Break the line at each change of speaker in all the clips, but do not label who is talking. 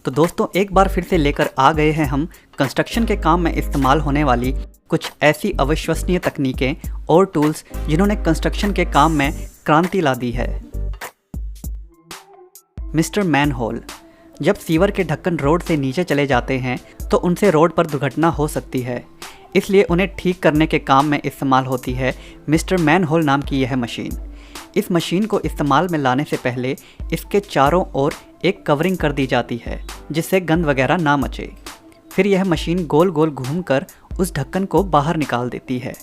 तो दोस्तों एक बार फिर से लेकर आ गए हैं हम कंस्ट्रक्शन के काम में इस्तेमाल होने वाली कुछ ऐसी अविश्वसनीय तकनीकें और टूल्स जिन्होंने कंस्ट्रक्शन के काम में क्रांति ला दी है। Mister manhole. जब सीवर के ढक्कन रोड से नीचे चले जाते हैं तो उनसे रोड पर दुर्घटना हो सकती है, इसलिए उन्हें ठीक करने के काम में इस्तेमाल होती है मिस्टर मैनहोल नाम की यह मशीन। इस मशीन को इस्तेमाल में लाने से पहले इसके चारों ओर एक कवरिंग कर दी जाती है जिससे गंद वगैरह ना मचे। फिर यह मशीन गोल गोल घूमकर उस ढक्कन को बाहर निकाल देती है।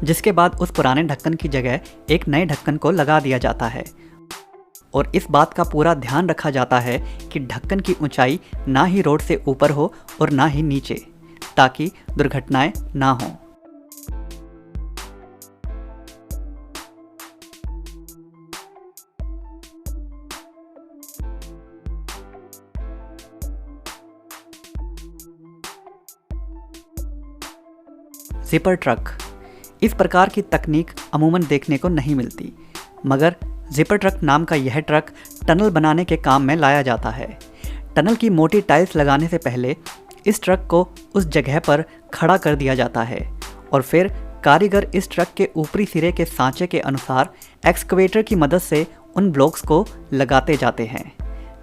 जिसके बाद उस पुराने ढक्कन की जगह एक नए ढक्कन को लगा दिया जाता है और इस बात का पूरा ध्यान रखा जाता है कि ढक्कन की ऊंचाई ना ही रोड से ऊपर हो और ना ही नीचे, ताकि दुर्घटनाएं ना हों। Zipper truck. इस प्रकार की तकनीक अमूमन देखने को नहीं मिलती, मगर जिपर ट्रक नाम का यह ट्रक टनल बनाने के काम में लाया जाता है। टनल की मोटी टाइल्स लगाने से पहले इस ट्रक को उस जगह पर खड़ा कर दिया जाता है और फिर कारीगर इस ट्रक के ऊपरी सिरे के सांचे के अनुसार एक्सकवेटर की मदद से उन ब्लॉक्स को लगाते जाते हैं।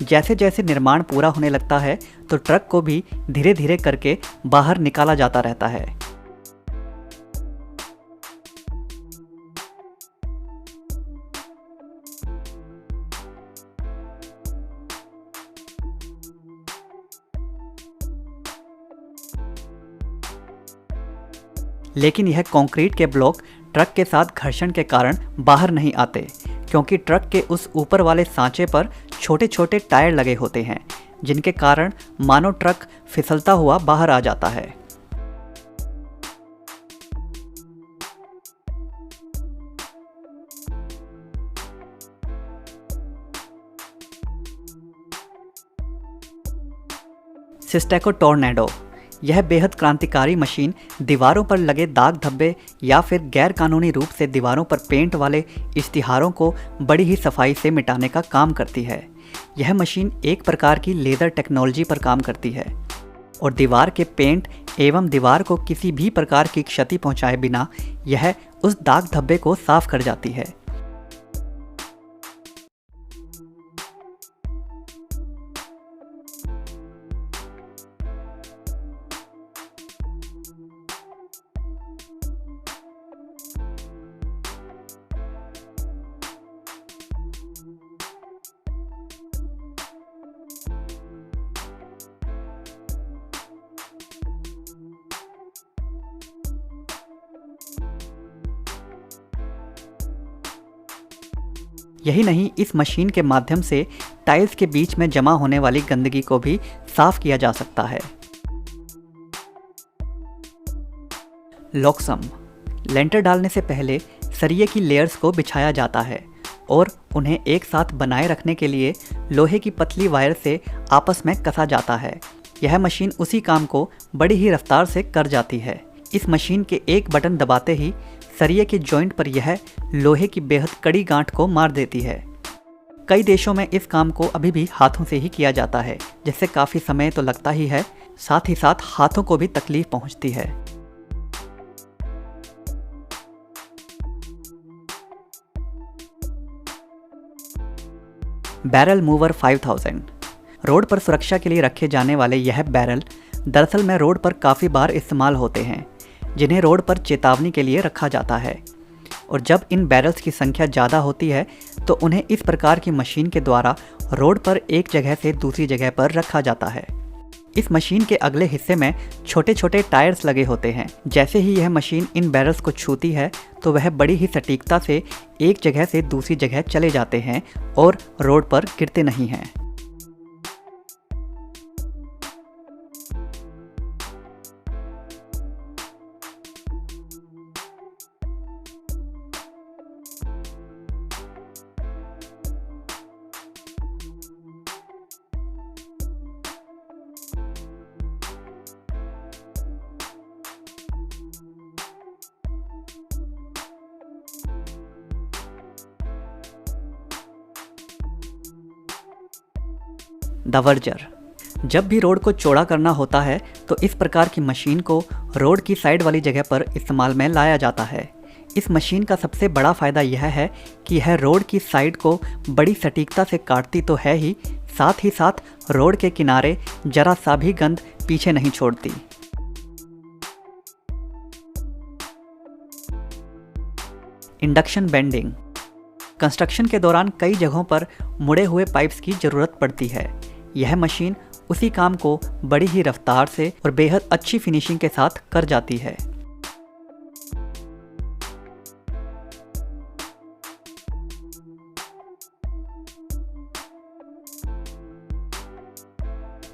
जैसे जैसे निर्माण पूरा होने लगता है तो ट्रक को भी धीरे धीरे करके बाहर निकाला जाता रहता है। लेकिन यह कंक्रीट के ब्लॉक ट्रक के साथ घर्षण के कारण बाहर नहीं आते, क्योंकि ट्रक के उस ऊपर वाले सांचे पर छोटे छोटे टायर लगे होते हैं, जिनके कारण मानो ट्रक फिसलता हुआ बाहर आ जाता है। सिस्टेको टोर्नेडो। यह बेहद क्रांतिकारी मशीन दीवारों पर लगे दाग धब्बे या फिर गैर कानूनी रूप से दीवारों पर पेंट वाले इश्तिहारों को बड़ी ही सफाई से मिटाने का काम करती है। यह मशीन एक प्रकार की लेज़र टेक्नोलॉजी पर काम करती है और दीवार के पेंट एवं दीवार को किसी भी प्रकार की क्षति पहुंचाए बिना यह उस दाग धब्बे को साफ कर जाती है। यही नहीं, इस मशीन के माध्यम से टाइल्स के बीच में जमा होने वाली गंदगी को भी साफ किया जा सकता है। लॉक्सम। लेंटर डालने से पहले सरिये की लेयर्स को बिछाया जाता है और उन्हें एक साथ बनाए रखने के लिए लोहे की पतली वायर से आपस में कसा जाता है। यह मशीन उसी काम को बड़ी ही रफ्तार से कर जाती है। इस मशीन के एक बटन दबाते ही सरिये के जॉइंट पर यह लोहे की बेहद कड़ी गांठ को मार देती है। कई देशों में इस काम को अभी भी हाथों से ही किया जाता है, जिससे काफ़ी समय तो लगता ही है, साथ ही साथ हाथों को भी तकलीफ पहुंचती है। Barrel mover 5000। रोड पर सुरक्षा के लिए रखे जाने वाले यह बैरल दरअसल में रोड पर काफ़ी बार इस्तेमाल होते हैं, जिन्हें रोड पर चेतावनी के लिए रखा जाता है। और जब इन बैरल्स की संख्या ज़्यादा होती है तो उन्हें इस प्रकार की मशीन के द्वारा रोड पर एक जगह से दूसरी जगह पर रखा जाता है। इस मशीन के अगले हिस्से में छोटे छोटे टायर्स लगे होते हैं। जैसे ही यह मशीन इन बैरल्स को छूती है तो वह बड़ी ही सटीकता से एक जगह से दूसरी जगह चले जाते हैं और रोड पर गिरते नहीं हैं। द वर्जर। जब भी रोड को चौड़ा करना होता है तो इस प्रकार की मशीन को रोड की साइड वाली जगह पर इस्तेमाल में लाया जाता है। इस मशीन का सबसे बड़ा फ़ायदा यह है कि यह रोड की साइड को बड़ी सटीकता से काटती तो है ही साथ रोड के किनारे जरा सा भी गंद पीछे नहीं छोड़ती। Induction bending. कंस्ट्रक्शन के दौरान कई जगहों पर मुड़े हुए पाइप्स की ज़रूरत पड़ती है। यह मशीन उसी काम को बड़ी ही रफ्तार से और बेहद अच्छी फिनिशिंग के साथ कर जाती है।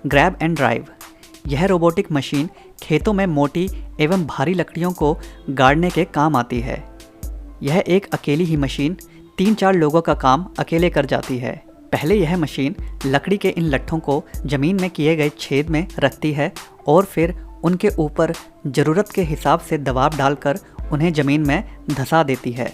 Grab and drive. यह रोबोटिक मशीन खेतों में मोटी एवं भारी लकड़ियों को गाड़ने के काम आती है। यह एक अकेली ही मशीन 3-4 लोगों का काम अकेले कर जाती है। पहले यह मशीन लकड़ी के इन लट्ठों को ज़मीन में किए गए छेद में रखती है और फिर उनके ऊपर ज़रूरत के हिसाब से दबाव डालकर उन्हें ज़मीन में धंसा देती है।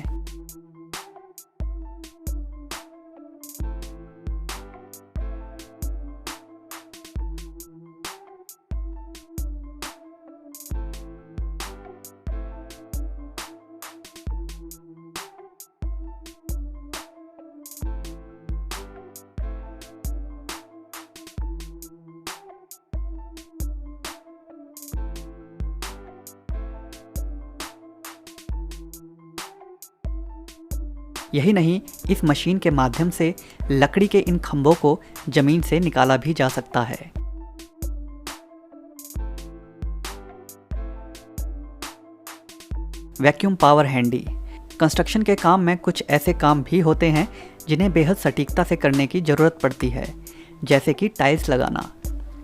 यही नहीं, इस मशीन के माध्यम से लकड़ी के इन खंभों को जमीन से निकाला भी जा सकता है। Vacuum power handy. कंस्ट्रक्शन के काम में कुछ ऐसे काम भी होते हैं जिन्हें बेहद सटीकता से करने की ज़रूरत पड़ती है, जैसे कि टाइल्स लगाना।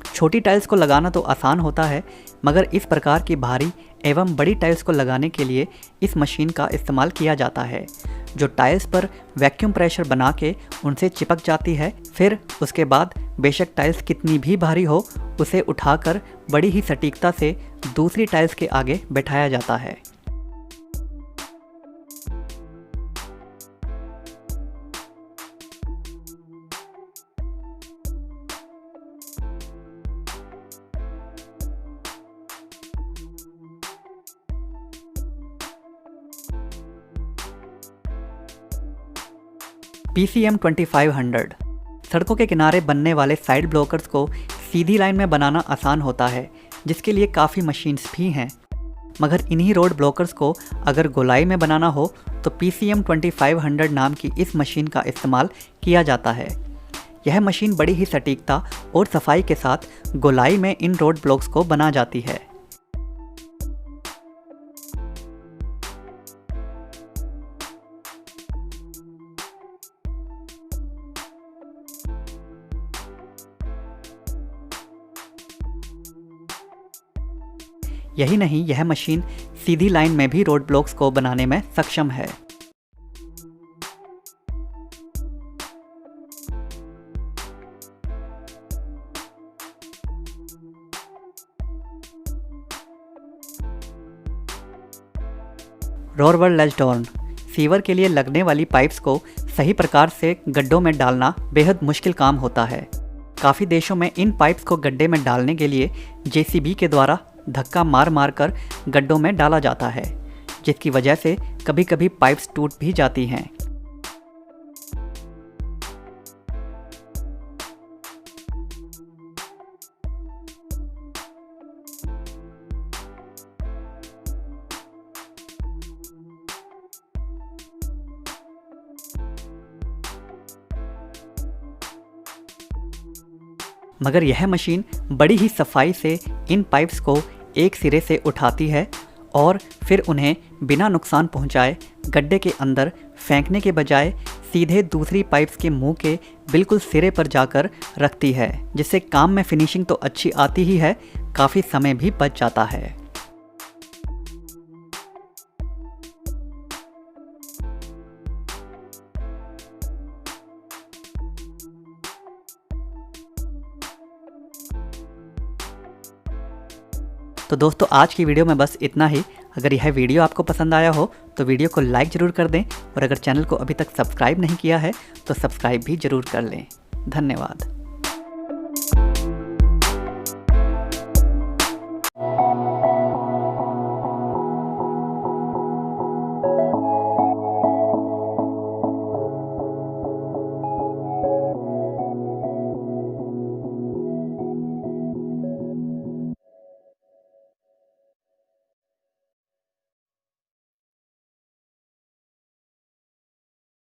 छोटी टाइल्स को लगाना तो आसान होता है, मगर इस प्रकार की भारी एवं बड़ी टाइल्स को लगाने के लिए इस मशीन का इस्तेमाल किया जाता है, जो टाइल्स पर वैक्यूम प्रेशर बना के उनसे चिपक जाती है। फिर उसके बाद बेशक टाइल्स कितनी भी भारी हो, उसे उठाकर बड़ी ही सटीकता से दूसरी टाइल्स के आगे बैठाया जाता है। PCM 2500। सड़कों के किनारे बनने वाले साइड ब्लॉकर्स को सीधी लाइन में बनाना आसान होता है, जिसके लिए काफ़ी मशीन्स भी हैं। मगर इन्हीं रोड ब्लॉकर्स को अगर गोलाई में बनाना हो तो PCM 2500 नाम की इस मशीन का इस्तेमाल किया जाता है। यह मशीन बड़ी ही सटीकता और सफाई के साथ गोलाई में इन रोड ब्लॉक्स को बना जाती है। यही नहीं, यह मशीन सीधी लाइन में भी रोड ब्लॉक्स को बनाने में सक्षम है। रोरवर लेजडॉर्न। सीवर के लिए लगने वाली पाइप्स को सही प्रकार से गड्ढों में डालना बेहद मुश्किल काम होता है। काफ़ी देशों में इन पाइप्स को गड्ढे में डालने के लिए JCB के द्वारा धक्का मार मार कर गड्ढों में डाला जाता है, जिसकी वजह से कभी कभी पाइप्स टूट भी जाती हैं। मगर यह मशीन बड़ी ही सफाई से इन पाइप्स को एक सिरे से उठाती है और फिर उन्हें बिना नुकसान पहुंचाए गड्ढे के अंदर फेंकने के बजाय सीधे दूसरी पाइप्स के मुंह के बिल्कुल सिरे पर जाकर रखती है, जिससे काम में फिनिशिंग तो अच्छी आती ही है, काफ़ी समय भी बच जाता है। तो दोस्तों, आज की वीडियो में बस इतना ही। अगर यह वीडियो आपको पसंद आया हो तो वीडियो को लाइक ज़रूर कर दें और अगर चैनल को अभी तक सब्सक्राइब नहीं किया है तो सब्सक्राइब भी ज़रूर कर लें। धन्यवाद।